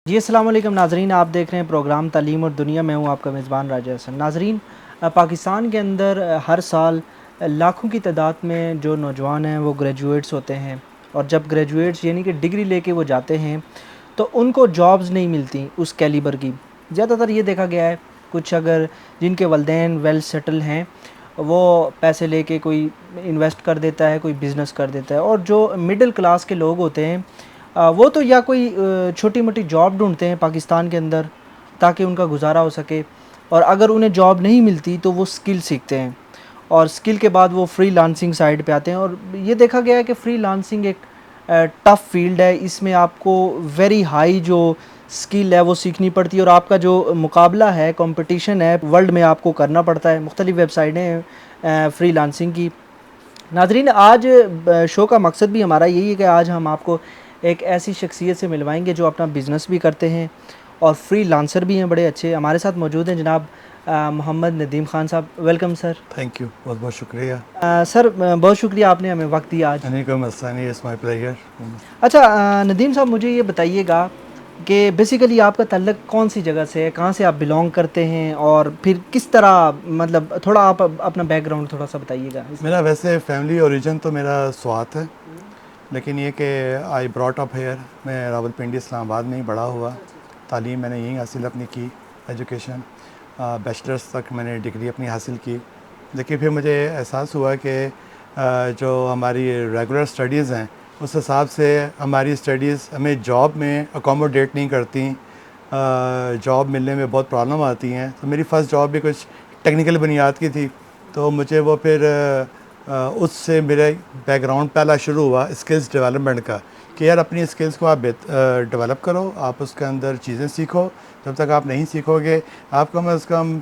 जी अस्सलाम वालेकुम नाज़रीन, आप देख रहे हैं प्रोग्राम तालीम और दुनिया। मैं हूँ आपका मेज़बान राजा हसन। नाज़रीन, पाकिस्तान के अंदर हर साल लाखों की तादाद में जो नौजवान हैं वो ग्रेजुएट्स होते हैं, और जब ग्रेजुएट्स यानी कि डिग्री लेके वो जाते हैं तो उनको जॉब्स नहीं मिलती उस कैलिबर की। ज़्यादातर ये देखा गया है, कुछ अगर जिनके वालिदैन वेल सेटल हैं वो पैसे लेके कोई इन्वेस्ट कर देता है, कोई बिज़नेस कर देता है, और जो मिडिल क्लास के लोग होते हैं वो तो या कोई छोटी मोटी जॉब ढूंढते हैं पाकिस्तान के अंदर ताकि उनका गुजारा हो सके, और अगर उन्हें जॉब नहीं मिलती तो वो स्किल सीखते हैं, और स्किल के बाद वो फ्री लांसिंग साइड पे आते हैं। और ये देखा गया है कि फ्री लांसिंग एक टफ़ फील्ड है। इसमें आपको वेरी हाई जो स्किल है वो सीखनी पड़ती है, और आपका जो मुकाबला है, कंपटीशन है, वर्ल्ड में आपको करना पड़ता है। मुख्तलिफ़ वेबसाइटें हैं फ्री लांसिंग की। नाज़रीन, आज शो का मकसद भी हमारा यही है कि आज हम आपको एक ऐसी शख्सियत से मिलवाएंगे जो अपना बिज़नेस भी करते हैं और फ्री लांसर भी हैं, बड़े अच्छे। हमारे साथ मौजूद हैं जनाब मोहम्मद नदीम ख़ान साहब। Welcome sir. थैंक यू, बहुत बहुत शुक्रिया। सर, बहुत शुक्रिया, आपने हमें वक्त दिया आज। नहीं, कोई मसला नहीं, इट्स माय प्लेजर। अच्छा, नदीम साहब, मुझे ये बताइएगा कि बेसिकली आपका तल्लक कौन सी जगह से है, कहाँ से आप बिलोंग करते हैं, और फिर किस तरह, मतलब थोड़ा आप अपना बैकग्राउंड थोड़ा सा बताइएगा। मेरा वैसे फैमिली ओरिजिन तो मेरा स्वात है, लेकिन ये कि आई ब्रॉट अप हेयर। मैं रावलपिंडी इस्लामाबाद में ही बड़ा हुआ। तालीम मैंने यहीं हासिल अपनी की, एजुकेशन बैचलर्स तक मैंने डिग्री अपनी हासिल की। लेकिन फिर मुझे एहसास हुआ कि जो हमारी रेगुलर स्टडीज़ हैं उस हिसाब से हमारी स्टडीज़ हमें जॉब में अकोमोडेट नहीं करती। जॉब मिलने में बहुत प्रॉब्लम आती हैं। तो मेरी फ़र्स्ट जॉब भी कुछ टेक्निकल बुनियाद की थी, तो मुझे वो फिर उससे मेरा बैकग्राउंड पहला शुरू हुआ स्किल्स डेवलपमेंट का, कि यार अपनी स्किल्स को आप डेवलप करो, आप उसके अंदर चीज़ें सीखो। जब तक आप नहीं सीखोगे, आप कम अज़ कम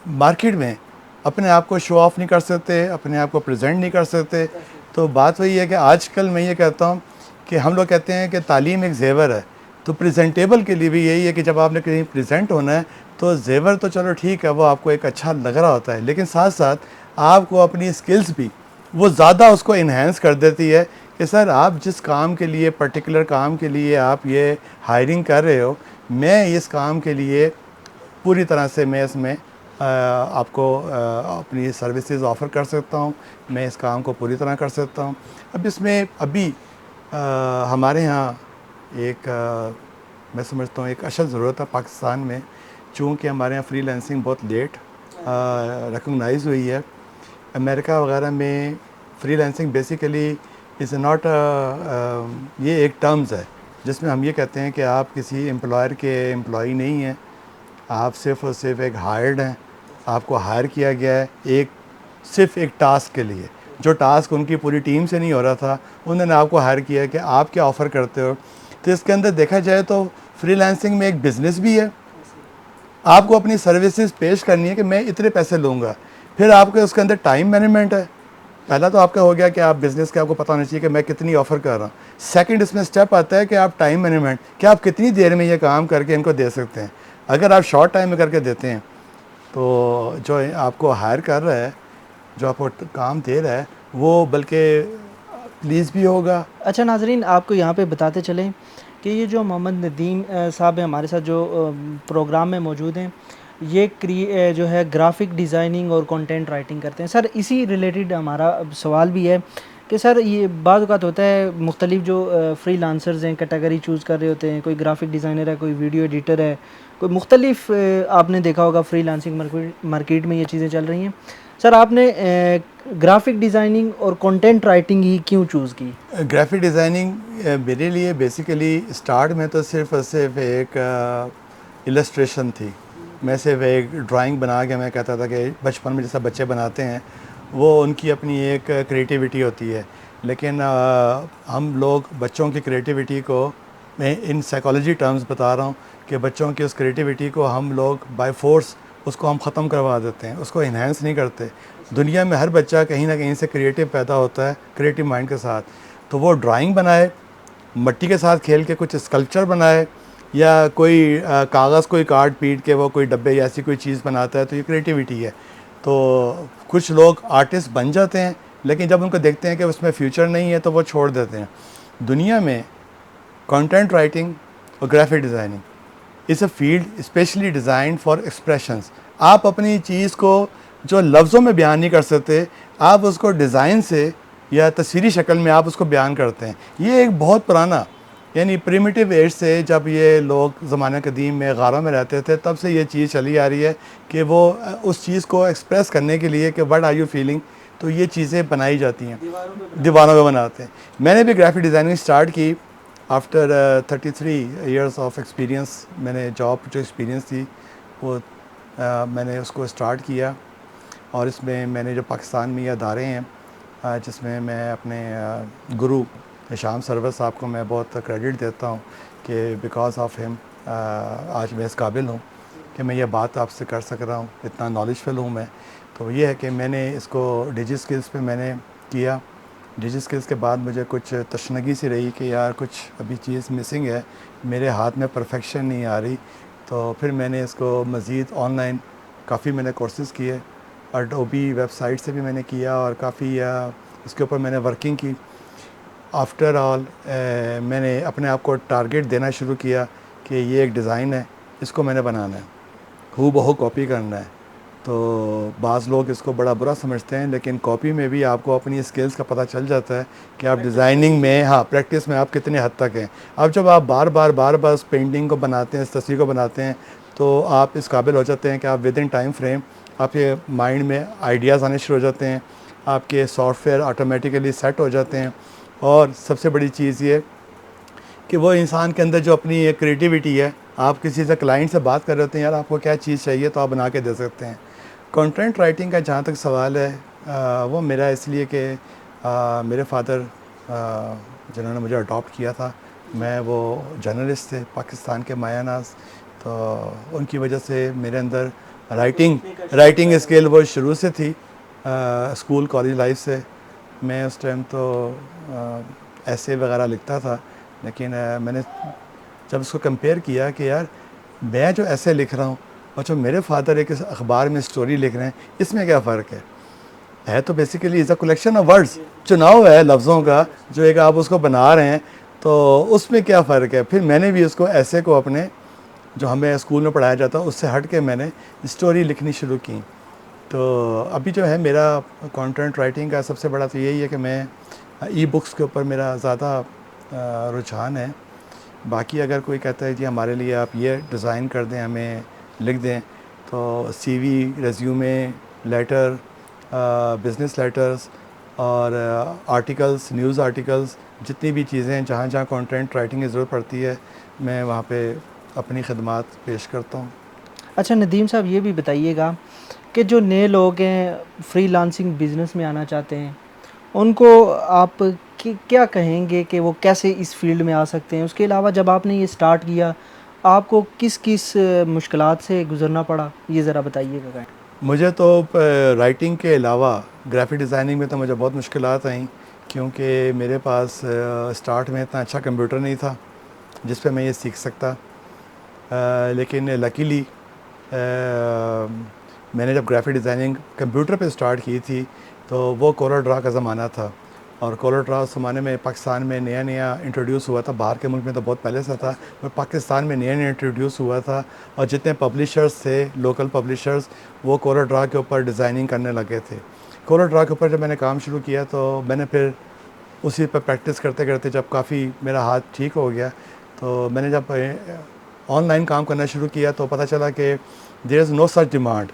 मार्केट में अपने आप को शो ऑफ़ नहीं कर सकते, अपने आप को प्रेजेंट नहीं कर सकते। तो बात वही है कि आजकल मैं ये कहता हूँ कि हम लोग कहते हैं कि तालीम एक ज़ेवर है, तो प्रेजेंटेबल के लिए भी यही है कि जब आपने कहीं प्रेजेंट होना है तो ज़ेवर तो चलो ठीक है, वो आपको एक अच्छा लग रहा होता है, लेकिन साथ साथ आपको अपनी स्किल्स भी वो ज़्यादा उसको इन्हेंस कर देती है कि सर आप जिस काम के लिए, पर्टिकुलर काम के लिए आप ये हायरिंग कर रहे हो, मैं इस काम के लिए पूरी तरह से मैं इसमें आपको अपनी सर्विसेज ऑफ़र कर सकता हूँ, मैं इस काम को पूरी तरह कर सकता हूँ। अब इसमें अभी हमारे यहाँ एक मैं समझता हूँ एक अशद ज़रूरत है पाकिस्तान में, चूँकि हमारे यहाँ फ्रीलांसिंग बहुत लेट रिकॉग्नाइज़ हुई है। अमेरिका वगैरह में फ्रीलांसिंग बेसिकली इज़ नॉट ये एक टर्म्स है जिसमें हम ये कहते हैं कि आप किसी एम्प्लॉयर के एम्प्लॉई नहीं हैं, आप सिर्फ़ और सिर्फ एक हायर्ड हैं। आपको हायर किया गया है एक सिर्फ एक टास्क के लिए, जो टास्क उनकी पूरी टीम से नहीं हो रहा था, उन्होंने आपको हायर किया है कि आप क्या ऑफ़र करते हो। तो इसके अंदर देखा जाए तो फ्रीलांसिंग में एक बिज़नेस भी है। आपको अपनी सर्विसेज पेश करनी है कि मैं इतने पैसे लूँगा। फिर आपके उसके अंदर टाइम मैनेजमेंट है। पहला तो आपका हो गया कि आप बिज़नेस के आपको पता होना चाहिए कि मैं कितनी ऑफ़र कर रहा हूँ। सेकंड इसमें स्टेप आता है कि आप टाइम मैनेजमेंट, कि आप कितनी देर में ये काम करके इनको दे सकते हैं। अगर आप शॉर्ट टाइम में करके देते हैं तो जो आपको हायर कर रहा है, जो आपको काम दे रहा है, वो बल्कि प्लीज़ भी होगा। अच्छा नाज़रीन, आपको यहाँ पे बताते चलें कि ये जो मोहम्मद नदीम साहब हैं हमारे साथ जो प्रोग्राम में मौजूद हैं, ये जो है ग्राफिक डिज़ाइनिंग और कंटेंट राइटिंग करते हैं। सर, इसी रिलेटेड हमारा अब सवाल भी है कि सर, ये बाज़ औक़ात होता है मुख्तलिफ़ जो फ्रीलांसर्स हैं कैटेगरी चूज़ कर रहे होते हैं, कोई ग्राफिक डिज़ाइनर है, कोई वीडियो एडिटर है, कोई मुख्तलिफ़ आपने देखा होगा फ्रीलांसिंग मार्केट में ये चीज़ें चल रही हैं। सर, आपने ग्राफिक डिज़ाइनिंग और कंटेंट राइटिंग ही क्यों चूज़ की? ग्राफिक डिज़ाइनिंग मेरे लिए बेसिकली स्टार्ट में तो सिर्फ़ और सिर्फ एक इलस्ट्रेशन थी। मैं सिर्फ एक ड्राइंग बना के मैं कहता था कि बचपन में जैसा बच्चे बनाते हैं, वो उनकी अपनी एक क्रिएटिविटी होती है। लेकिन हम लोग बच्चों की क्रिएटिविटी को, मैं इन साइकोलॉजी टर्म्स बता रहा हूँ, कि बच्चों की उस क्रिएटिविटी को हम लोग बाय फोर्स उसको हम ख़त्म करवा देते हैं, उसको इन्हेंस नहीं करते। दुनिया में हर बच्चा कहीं ना कहीं से क्रिएटिव पैदा होता है, क्रिएटिव माइंड के साथ। तो वो ड्राइंग बनाए, मिट्टी के साथ खेल के कुछ स्कल्पचर बनाए, या कोई कागज़ कोई काट पीट के वो कोई डब्बे या ऐसी कोई चीज़ बनाता है, तो ये क्रिएटिविटी है। तो कुछ लोग आर्टिस्ट बन जाते हैं, लेकिन जब उनको देखते हैं कि उसमें फ्यूचर नहीं है तो वो छोड़ देते हैं। दुनिया में कंटेंट राइटिंग और graphic designing is a field specially design for expressions. आप अपनी चीज़ को जो लफ्ज़ों में बयान नहीं कर सकते, आप उसको डिज़ाइन से या तस्वीरी शक्ल में आप उसको बयान करते हैं। ये एक बहुत पुराना यानी प्रिमिटिव एज से, जब ये लोग ज़माने कदीम में गारों में रहते थे, तब से ये चीज़ चली आ रही है कि वो उस चीज़ को एक्सप्रेस करने के लिए कि व्हाट आर यू फीलिंग, तो ये चीज़ें बनाई जाती हैं, दीवारों पे बनाते हैं। मैंने भी ग्राफिक डिज़ाइनिंग स्टार्ट की आफ्टर 33 इयर्स ऑफ एक्सपीरियंस। मैंने जॉब जो एक्सपीरियंस थी वो मैंने उसको स्टार्ट किया, और इसमें मैंने जो पाकिस्तान में ये अदारे हैं जिसमें मैं अपने गुरु शाम सरवर साहब को मैं बहुत क्रेडिट देता हूँ कि बिकॉज़ ऑफ हिम आज मैं इस काबिल हूँ कि मैं ये बात आपसे कर सक रहा हूँ, इतना नॉलेजफुल हूँ मैं। तो ये है कि मैंने इसको डिजी स्किल्स पे मैंने किया। डिजी स्किल्स के बाद मुझे कुछ तशनगी सी रही कि यार कुछ अभी चीज़ मिसिंग है, मेरे हाथ में परफेक्शन नहीं आ रही। तो फिर मैंने इसको मज़ीद ऑनलाइन काफ़ी मैंने कोर्सेज़ किए, अडोबी वेबसाइट से भी मैंने किया, और काफ़ी इसके ऊपर मैंने वर्किंग की। आफ्टर ऑल मैंने अपने आप को टारगेट देना शुरू किया कि ये एक डिज़ाइन है, इसको मैंने बनाना है, हूबहू कॉपी करना है। तो बाज़ लोग इसको बड़ा बुरा समझते हैं, लेकिन कॉपी में भी आपको अपनी स्किल्स का पता चल जाता है कि आप डिज़ाइनिंग में, हाँ, प्रैक्टिस में आप कितने हद तक हैं। अब जब आप बार बार उस पेंटिंग को बनाते हैं, इस तस्वीर को बनाते हैं, तो आप इस काबिल हो जाते हैं कि आप विद इन टाइम फ्रेम आपके माइंड में आइडियाज़ आने शुरू हो जाते हैं, आपके सॉफ्टवेयर ऑटोमेटिकली सेट हो जाते हैं। और सबसे बड़ी चीज़ ये कि वो इंसान के अंदर जो अपनी एक क्रिएटिविटी है, आप किसी से क्लाइंट से बात कर रहे होते हैं, यार आपको क्या चीज़ चाहिए, तो आप बना के दे सकते हैं। कंटेंट राइटिंग का जहाँ तक सवाल है, वो मेरा इसलिए कि मेरे फादर जिन्होंने मुझे अडॉप्ट किया था, मैं वो जर्नलिस्ट थे पाकिस्तान के मायानाज़, तो उनकी वजह से मेरे अंदर राइटिंग स्किल वो शुरू से थी, स्कूल कॉलेज लाइफ से। मैं उस टाइम तो ऐसे वगैरह लिखता था, लेकिन मैंने जब उसको कंपेयर किया कि यार मैं जो ऐसे लिख रहा हूँ और जो मेरे फादर एक अखबार में स्टोरी लिख रहे हैं, इसमें क्या फ़र्क है तो basically is a collection of words, चुनाव है लफ्ज़ों का, जो एक आप उसको बना रहे हैं, तो उसमें क्या फ़र्क है। फिर मैंने भी उसको ऐसे को अपने जो हमें स्कूल में पढ़ाया जाता है उससे हट के मैंने स्टोरी लिखनी शुरू की। तो अभी जो है मेरा कंटेंट राइटिंग का सबसे बड़ा तो यही है कि मैं ई बुक्स के ऊपर मेरा ज़्यादा रुझान है। बाकी अगर कोई कहता है जी हमारे लिए आप ये डिज़ाइन कर दें, हमें लिख दें, तो CV, resume, letter, business letters और आर्टिकल्स, न्यूज़ आर्टिकल्स, जितनी भी चीज़ें हैं जहाँ जहाँ कंटेंट राइटिंग की ज़रूरत पड़ती है, मैं वहाँ पे अपनी खदमात पेश करता हूँ। अच्छा नदीम साहब, ये भी बताइएगा कि जो नए लोग हैं फ्रीलांसिंग बिज़नेस में आना चाहते हैं, उनको आप क्या कहेंगे कि वो कैसे इस फील्ड में आ सकते हैं? उसके अलावा जब आपने ये स्टार्ट किया, आपको किस किस मुश्किलात से गुज़रना पड़ा, ये ज़रा बताइएगा। मुझे तो राइटिंग के अलावा ग्राफिक डिज़ाइनिंग में तो मुझे बहुत मुश्किलात आई, क्योंकि मेरे पास स्टार्ट में इतना अच्छा कंप्यूटर नहीं था जिस पे मैं ये सीख सकता। लेकिन लकीली मैंने जब ग्राफिक डिज़ाइनिंग कंप्यूटर पे स्टार्ट की थी, तो वो कोलर ड्रा का ज़माना था, और कोलर ड्रा उस ज़माने में पाकिस्तान में नया नया इंट्रोड्यूस हुआ था। बाहर के मुल्क में तो बहुत पहले से था, पर पाकिस्तान में नया नया इंट्रोड्यूस हुआ था, और जितने पब्लिशर्स थे, लोकल पब्लिशर्स, वो कोलर ड्रा के ऊपर डिज़ाइनिंग करने लगे थे। कोलर ड्रा के ऊपर जब मैंने काम शुरू किया, तो मैंने फिर उसी पर प्रैक्टिस करते करते जब काफ़ी मेरा हाथ ठीक हो गया, तो मैंने जब ऑनलाइन काम करना शुरू किया, तो पता चला कि there is no such demand,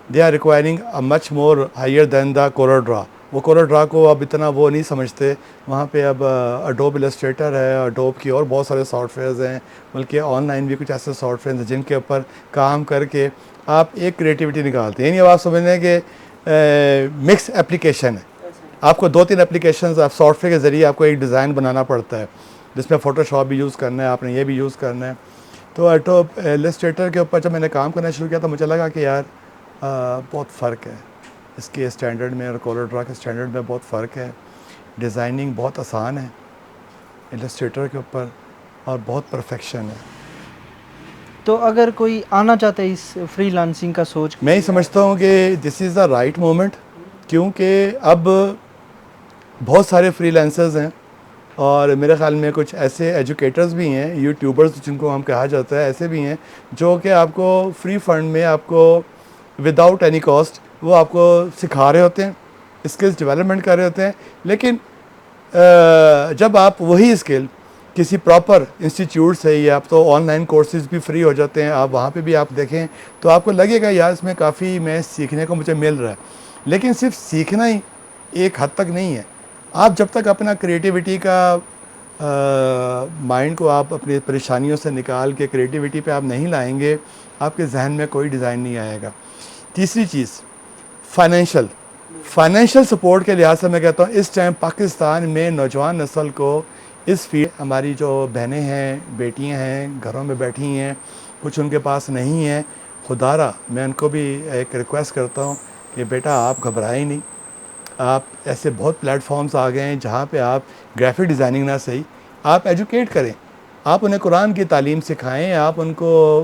they are requiring a much more higher than the collar draw. वो कोलर ड्रा को अब इतना वो नहीं समझते, वहाँ पे अब अडोब इलस्ट्रेटर है, अडोब की और बहुत सारे सॉफ्टवेयर्स हैं, बल्कि ऑनलाइन भी कुछ ऐसे सॉफ्टवेयर हैं जिनके ऊपर काम करके आप एक क्रिएटिविटी निकालते हैं। यानी अब आप समझने कि मिक्स एप्लीकेशन है, आपको 2-3 एप्लीकेशन आप सॉफ्टवेयर के ज़रिए आपको एक डिज़ाइन बनाना पड़ता है, जिसमें फ़ोटोशॉप भी यूज़ करना है, आपने ये भी यूज़ करना है। तो अडोब इलस्ट्रेटर के ऊपर जब मैंने काम करना शुरू किया, तो मुझे लगा कि यार बहुत फ़र्क है इसके स्टैंडर्ड में और कोलर ड्रा के स्टैंडर्ड में बहुत फ़र्क है। डिज़ाइनिंग बहुत आसान है इलस्ट्रेटर के ऊपर, और बहुत परफेक्शन है। तो अगर कोई आना चाहता है इस फ्रीलांसिंग का सोच, मैं ही समझता हूँ कि this is the right moment, क्योंकि अब बहुत सारे फ्रीलांसर्स हैं और मेरे ख़्याल में कुछ ऐसे एजुकेटर्स भी हैं, यूट्यूबर्स जिनको हम कहा जाता है, ऐसे भी हैं जो कि आपको फ्री फंड में आपको विदाउट एनी कॉस्ट वो आपको सिखा रहे होते हैं, स्किल्स डेवलपमेंट कर रहे होते हैं। लेकिन जब आप वही स्किल किसी प्रॉपर इंस्टीट्यूट से, या आप तो ऑनलाइन कोर्सेज भी फ्री हो जाते हैं, आप वहाँ पे भी आप देखें तो आपको लगेगा यार इसमें काफ़ी मैं सीखने को मुझे मिल रहा है। लेकिन सिर्फ सीखना ही एक हद तक नहीं है। आप जब तक अपना क्रिएटिविटी का माइंड को आप अपनी परेशानियों से निकाल के क्रिएटिविटी पे आप नहीं लाएंगे, आपके जहन में कोई डिज़ाइन नहीं आएगा। तीसरी चीज़ फाइनेंशियल सपोर्ट के लिहाज से मैं कहता हूँ इस टाइम पाकिस्तान में नौजवान नस्ल को इस फील्ड, हमारी जो बहनें हैं, बेटियां हैं, घरों में बैठी हैं, कुछ उनके पास नहीं है, खुदारा मैं उनको भी एक रिक्वेस्ट करता हूँ कि बेटा आप घबराएं नहीं। आप ऐसे बहुत प्लेटफॉर्म्स आ गए हैं जहाँ पे आप ग्राफिक डिज़ाइनिंग ना सही, आप एजुकेट करें, आप उन्हें कुरान की तालीम सिखाएं, आप उनको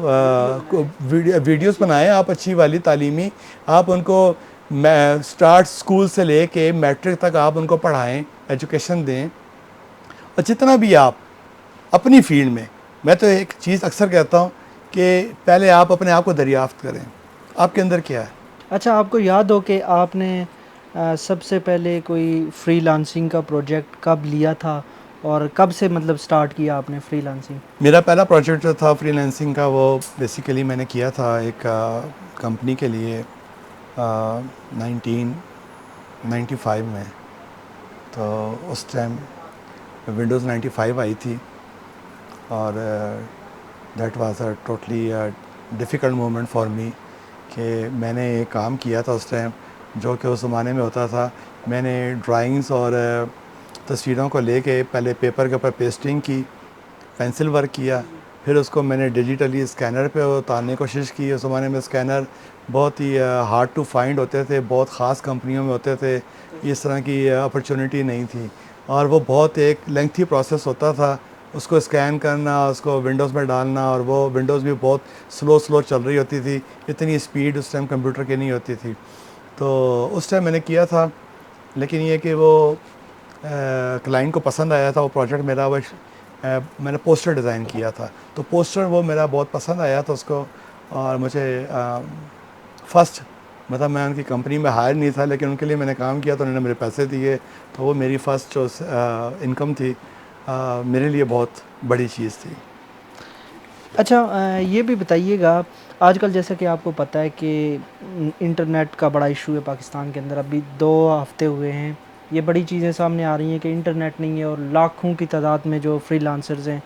वीडियोस बनाएं, आप अच्छी वाली तालीमी, आप उनको स्टार्ट स्कूल से ले के मैट्रिक तक आप उनको पढ़ाएं, एजुकेशन दें। और जितना भी आप अपनी फील्ड में, मैं तो एक चीज़ अक्सर कहता हूँ कि पहले आप अपने आप को दरियाफ्त करें, आपके अंदर क्या है। अच्छा, आपको याद हो कि आपने सबसे पहले कोई फ्रीलांसिंग का प्रोजेक्ट कब लिया था और कब से मतलब स्टार्ट किया आपने फ्रीलांसिंग? मेरा पहला प्रोजेक्ट जो था फ्रीलांसिंग का, वो बेसिकली मैंने किया था एक कंपनी के लिए 1995 में। तो उस टाइम विंडोज़ 95 आई थी और that was a totally difficult moment for me कि मैंने एक काम किया था उस टाइम जो कि उस ज़माने में होता था। मैंने ड्राइंग्स और तस्वीरों को लेके पहले पेपर के ऊपर पेस्टिंग की, पेंसिल वर्क किया, फिर उसको मैंने डिजिटली स्कैनर पे उतारने की कोशिश की। उस ज़माने में स्कैनर बहुत ही हार्ड टू फाइंड होते थे, बहुत ख़ास कंपनियों में होते थे, इस तरह की अपॉर्चुनिटी नहीं थी और वो बहुत एक लेंथी प्रोसेस होता था उसको स्कैन करना, उसको विंडोज़ में डालना, और वो विंडोज़ भी बहुत स्लो चल रही होती थी, इतनी स्पीड उस टाइम कंप्यूटर की नहीं होती थी। तो उस टाइम मैंने किया था, लेकिन ये कि वो क्लाइंट को पसंद आया था वो प्रोजेक्ट मेरा। वो मैंने पोस्टर डिज़ाइन किया था, तो पोस्टर वो मेरा बहुत पसंद आया था उसको, और मुझे फर्स्ट मतलब मैं उनकी कंपनी में हायर नहीं था, लेकिन उनके लिए मैंने काम किया तो उन्होंने मेरे पैसे दिए, तो वो मेरी फ़र्स्ट जो इनकम थी मेरे लिए बहुत बड़ी चीज़ थी। अच्छा, ये भी बताइएगा, आजकल जैसा कि आपको पता है कि इंटरनेट का बड़ा इशू है पाकिस्तान के अंदर। अभी 2 हफ्ते हुए हैं, ये बड़ी चीज़ें सामने आ रही हैं कि इंटरनेट नहीं है और लाखों की तादाद में जो फ्रीलांसर्स हैं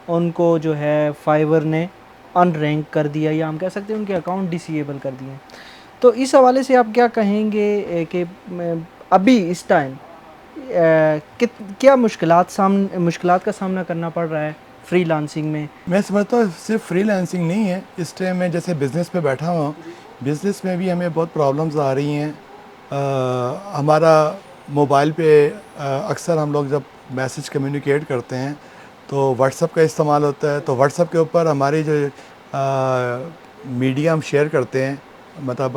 उनको जो है फाइवर ने अनरैंक कर दिया, या हम कह सकते हैं उनके अकाउंट डिसेबल कर दिए हैं। तो इस हवाले से आप क्या कहेंगे कि अभी इस टाइम क्या मुश्किलात का सामना करना पड़ रहा है फ्रीलांसिंग में? मैं समझता हूँ सिर्फ फ्रीलांसिंग नहीं है, इस टाइम मैं जैसे बिज़नेस पे बैठा हूँ, बिज़नेस में भी हमें बहुत प्रॉब्लम्स आ रही हैं। हमारा मोबाइल पे अक्सर हम लोग जब मैसेज कम्युनिकेट करते हैं तो व्हाट्सएप का इस्तेमाल होता है, तो व्हाट्सएप के ऊपर हमारी जो मीडिया हम शेयर करते हैं, मतलब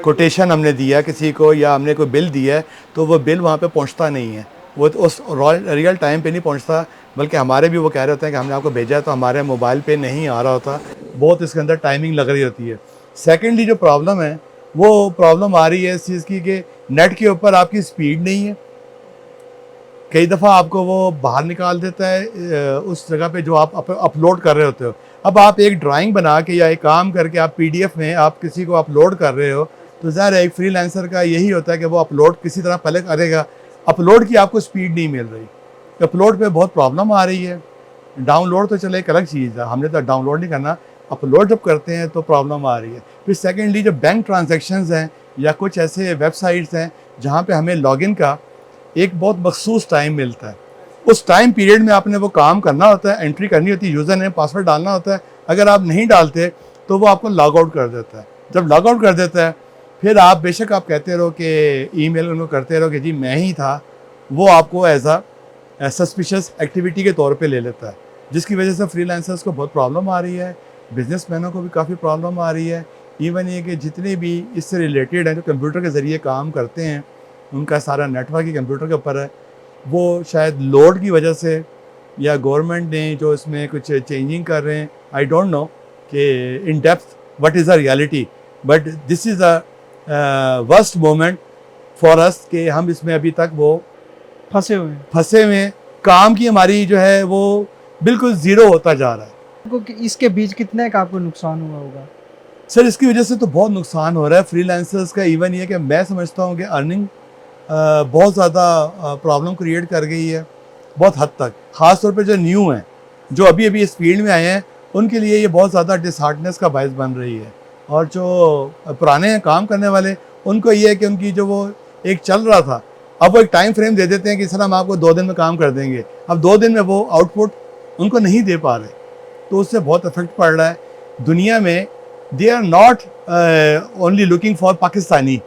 कोटेशन हमने दिया किसी को या हमने कोई बिल दिया है, तो वो बिल वहाँ पे पहुँचता नहीं है, वो तो उस रियल टाइम पे नहीं पहुँचता, बल्कि हमारे भी वो कह रहे होते हैं कि हमने आपको भेजा है तो हमारे मोबाइल पे नहीं आ रहा होता, बहुत इसके अंदर टाइमिंग लग रही होती है। सेकेंडली जो प्रॉब्लम है वो प्रॉब्लम आ रही है इस चीज़ की कि नेट के ऊपर आपकी स्पीड नहीं है, कई दफ़ा आपको वो बाहर निकाल देता है उस जगह पे जो आप अपलोड कर रहे होते हो। अब आप एक ड्राइंग बना के या एक काम करके आप पीडीएफ में आप किसी को अपलोड कर रहे हो, तो ज़ाहिर है एक फ्रीलांसर का यही होता है कि वो अपलोड किसी तरह पहले करेगा, अपलोड की आपको स्पीड नहीं मिल रही, अपलोड पे बहुत प्रॉब्लम आ रही है। डाउनलोड तो चले एक अलग चीज़ है, हमने तो डाउनलोड नहीं करना, अपलोड जब करते हैं तो प्रॉब्लम आ रही है। फिर सेकेंडली जो बैंक ट्रांजेक्शन्स हैं या कुछ ऐसे वेबसाइट्स हैं जहाँ पे हमें लॉगिन का एक बहुत मखसूस टाइम मिलता है, उस टाइम पीरियड में आपने वो काम करना होता है, एंट्री करनी होती है, यूज़र नेम पासवर्ड डालना होता है, अगर आप नहीं डालते तो वो आपको लॉग आउट कर देता है। जब लॉग आउट कर देता है फिर आप बेशक आप कहते रहो कि ईमेल उनको करते रहो कि जी मैं ही था, वो आपको एज अ सस्पिशियस एक्टिविटी के तौर पे ले लेता है, जिसकी वजह से फ्रीलांसर्स को बहुत प्रॉब्लम आ रही है, बिजनेसमैनों को भी काफ़ी प्रॉब्लम आ रही है। इवन ये कि जितने भी इससे रिलेटेड हैं जो कंप्यूटर के ज़रिए काम करते हैं, उनका सारा नेटवर्क ही कंप्यूटर के ऊपर है, वो शायद लोड की वजह से या गवर्नमेंट ने जो इसमें कुछ चेंजिंग कर रहे हैं, आई डोंट नो कि in depth what is the reality, but this is a worst moment for us कि हम इसमें अभी तक वो फंसे हुए हैं। काम की हमारी जो है वो बिल्कुल ज़ीरो होता जा रहा है। आपको इसके बीच कितने का आपको नुकसान हुआ होगा? सर इसकी वजह से तो बहुत नुकसान हो रहा है फ्रीलांसर्स का। इवन ये कि मैं समझता हूँ कि अर्निंग बहुत ज़्यादा प्रॉब्लम क्रिएट कर गई है बहुत हद तक। ख़ास तौर पे जो न्यू हैं, जो अभी अभी इस फील्ड में आए हैं, उनके लिए ये बहुत ज़्यादा डिसहार्टनेस का बायस बन रही है। और जो पुराने हैं काम करने वाले, उनको ये है कि उनकी जो वो एक चल रहा था, अब वो एक टाइम फ्रेम दे देते हैं कि सर हम आपको 2 दिन में काम कर देंगे। अब 2 दिन में वो आउटपुट उनको नहीं दे पा रहे, तो उससे बहुत इफेक्ट पड़ रहा है। दुनिया में they are not only looking for Pakistani,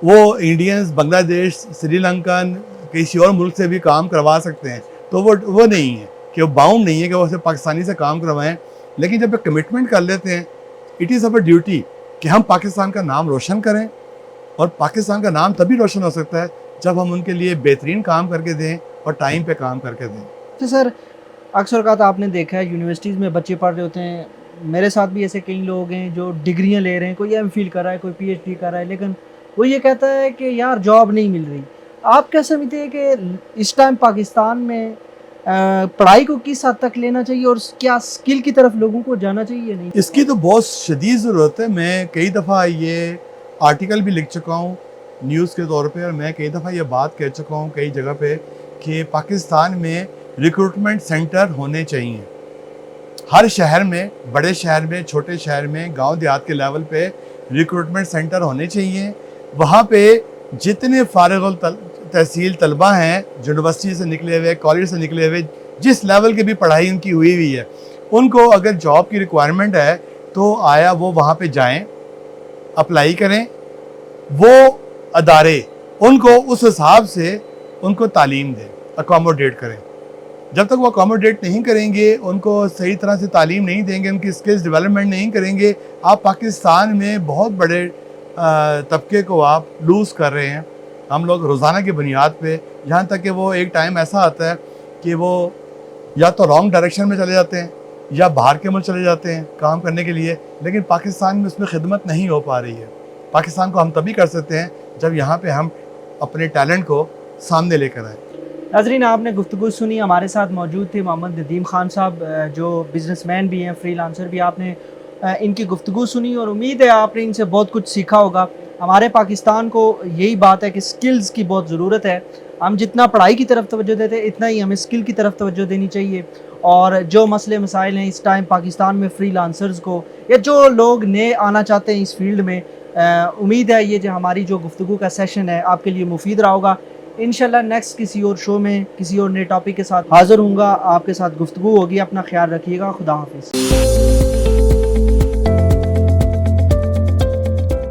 वो इंडियंस, बांग्लादेश, श्रीलंकन, किसी और मुल्क से भी काम करवा सकते हैं। तो वो नहीं है कि वो बाउंड नहीं है कि वो सिर्फ पाकिस्तानी से काम करवाएं। लेकिन जब वे कमिटमेंट कर लेते हैं, इट इज़ अवर ड्यूटी कि हम पाकिस्तान का नाम रोशन करें। और पाकिस्तान का नाम तभी रोशन हो सकता है जब हम उनके लिए बेहतरीन काम करके दें और टाइम पे काम करके दें। तो सर अक्सर का तो आपने देखा है यूनिवर्सिटीज़ में बच्चे पढ़ रहे होते हैं, मेरे साथ भी ऐसे कई लोग हैं जो डिग्रियां ले रहे हैं, कोई एमफिल कर रहा है, कोई पीएचडी कर रहा है, लेकिन वो ये कहता है कि यार जॉब नहीं मिल रही। आप क्या समझते हैं कि इस टाइम पाकिस्तान में पढ़ाई को किस हद तक लेना चाहिए और क्या स्किल की तरफ लोगों को जाना चाहिए या नहीं? इसकी तो बहुत शदीद ज़रूरत है। मैं कई दफ़ा ये आर्टिकल भी लिख चुका हूँ न्यूज़ के तौर पे, और मैं कई दफ़ा ये बात कह चुका हूँ कई जगह पे कि पाकिस्तान में रिक्रूटमेंट सेंटर होने चाहिए। हर शहर में, बड़े शहर में, छोटे शहर में, गांव देहात के लेवल पे रिक्रूटमेंट सेंटर होने चाहिए। वहाँ पे जितने फारिग तहसील तलबा हैं, यूनिवर्सिटी से निकले हुए, कॉलेज से निकले हुए, जिस लेवल की भी पढ़ाई उनकी हुई है, उनको अगर जॉब की रिक्वायरमेंट है तो आया वो वहाँ पे जाएं, अप्लाई करें। वो अदारे उनको उस हिसाब से उनको तालीम दें, अकोमोडेट करें। जब तक वो अकोमोडेट नहीं करेंगे, उनको सही तरह से तालीम नहीं देंगे, उनकी स्किल्स डेवलपमेंट नहीं करेंगे, आप पाकिस्तान में बहुत बड़े तबके को आप लूज़ कर रहे हैं। हम लोग रोज़ाना की बुनियाद पे, यहाँ तक कि वो एक टाइम ऐसा आता है कि वो या तो रॉन्ग डायरेक्शन में चले जाते हैं या बाहर के मुल्क चले जाते हैं काम करने के लिए, लेकिन पाकिस्तान में उसमें खिदमत नहीं हो पा रही है। पाकिस्तान को हम तभी कर सकते हैं जब यहाँ पे हम अपने टैलेंट को सामने लेकर आए। नाज़रीन, आपने गुफ्तगू सुनी, हमारे साथ मौजूद थे मोहम्मद नदीम खान साहब, जो बिजनेसमैन भी हैं, फ्रीलांसर भी। आपने इनकी गुफ्तगू सुनी और उम्मीद है आपने इनसे बहुत कुछ सीखा होगा। हमारे पाकिस्तान को यही बात है कि स्किल्स की बहुत ज़रूरत है। हम जितना पढ़ाई की तरफ तवज्जो देते हैं, इतना ही हमें स्किल की तरफ तवज्जो देनी चाहिए। और जो मसले मसाइल हैं इस टाइम पाकिस्तान में फ्रीलांसर्स को, या जो लोग नए आना चाहते हैं इस फील्ड में, उम्मीद है ये जो हमारी जो गुफ्तगू का सेशन है आपके लिए मुफीद रहा होगा। इंशाल्लाह नेक्स्ट किसी और शो में किसी और नए टॉपिक के साथ हाज़िर हूँगा, आपके साथ गुफ्तगू होगी। अपना ख्याल रखिएगा। खुदा हाफिज़।